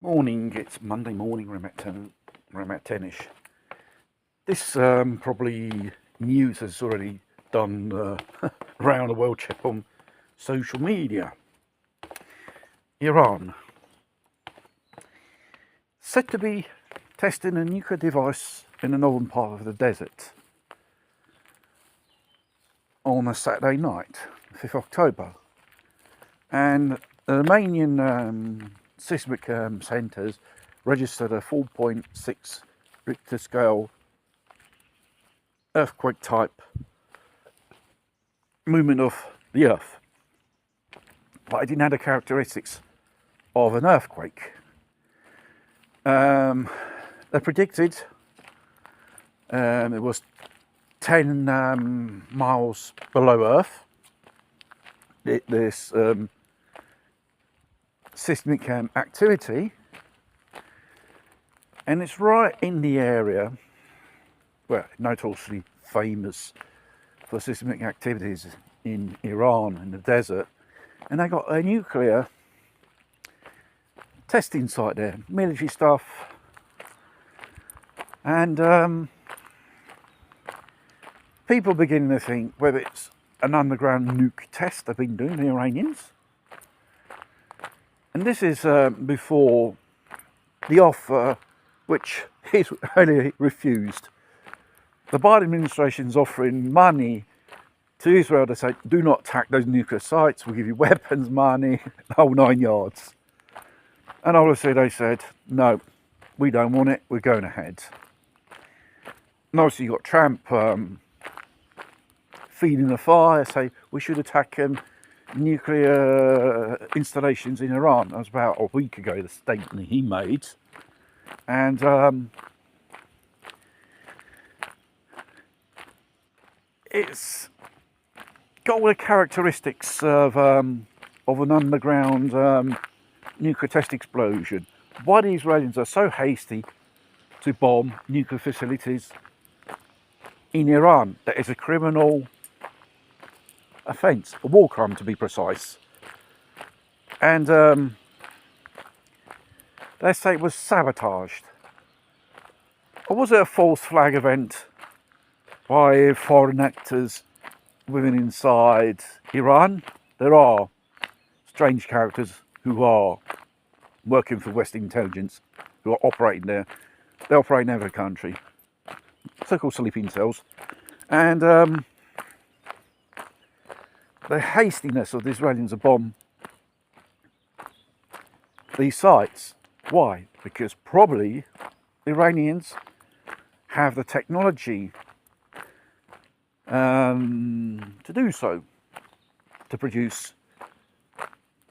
Morning, it's Monday morning, around about 10ish. This probably news has already done around the world check on social media. Iran said to be testing a nuclear device in the northern part of the desert on a Saturday night, 5th October. And the Romanian seismic centres registered a 4.6 Richter scale earthquake type movement of the earth, but it didn't have the characteristics of an earthquake. They predicted it was 10 miles below Earth. This seismic activity, and it's right in the area, well, notoriously famous for seismic activities in Iran, in the desert, and they got a nuclear testing site there, military stuff, and people beginning to think whether it's an underground nuke test they've been doing, the Iranians. And this is before the offer, which is only refused. The Biden administration is offering money to Israel to say, do not attack those nuclear sites, we'll give you weapons, money, the whole 9 yards. And obviously they said, no, we don't want it, we're going ahead. And obviously you've got Trump feeding the fire, say we should attack nuclear installations in Iran. That was about a week ago, the statement he made. And it's got all the characteristics of an underground nuclear test explosion. Why the Israelis are so hasty to bomb nuclear facilities in Iran? That is a criminal offence, a war crime to be precise. And they say it was sabotaged. Or was it a false flag event by foreign actors living inside Iran? There are strange characters who are working for Western intelligence, who are operating there. They operate in every country, so-called sleeping cells. And the hastiness of the Israelis to bomb these sites. Why? Because probably the Iranians have the technology to do so, to produce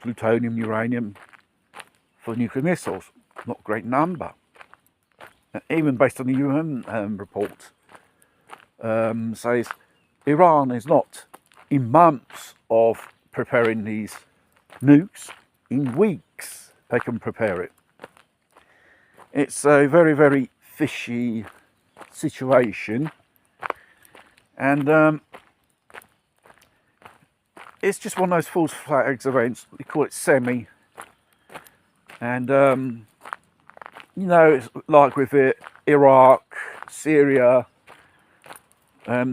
plutonium, uranium for nuclear missiles. Not a great number. Even based on the UN report, says Iran is not in months of preparing these nukes. In weeks they can prepare it. It's a very, very fishy situation, and it's just one of those false flags events. We call it semi, and you know, it's like with it, Iraq, Syria,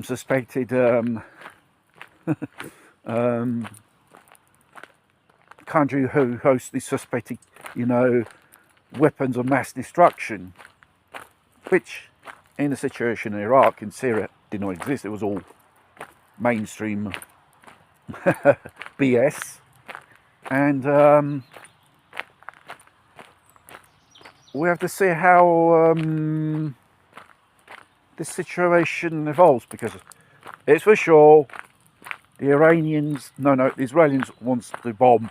suspected country who hosts the suspected, you know, weapons of mass destruction, which in the situation in Iraq and Syria did not exist. It was all mainstream BS. And we have to see how this situation evolves, because it's for sure the Iranians, the Israelis wants to bomb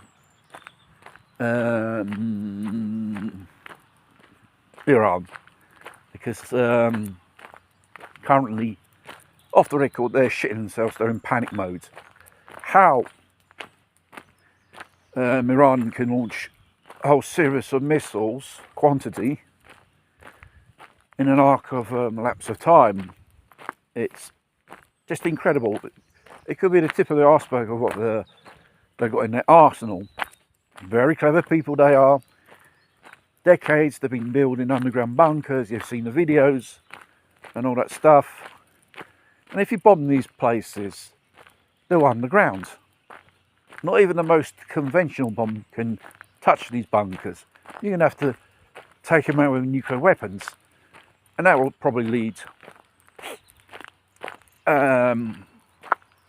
Iran, because currently, off the record, they're shitting themselves, they're in panic mode. How Iran can launch a whole series of missiles, quantity, in an arc of lapse of time, it's just incredible. It could be the tip of the iceberg of what they've got in their arsenal. Very clever people they are. decades they've been building underground bunkers. You've seen the videos and all that stuff. And if you bomb these places, they're underground. Not even the most conventional bomb can touch these bunkers. You're going to have to take them out with nuclear weapons. And that will probably lead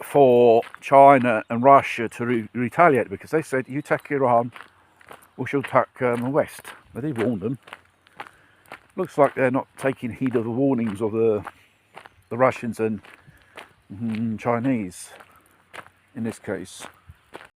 for China and Russia to retaliate, because they said, you attack Iran, we shall attack the West. But they warned them. Looks like they're not taking heed of the warnings of the Russians and Chinese in this case.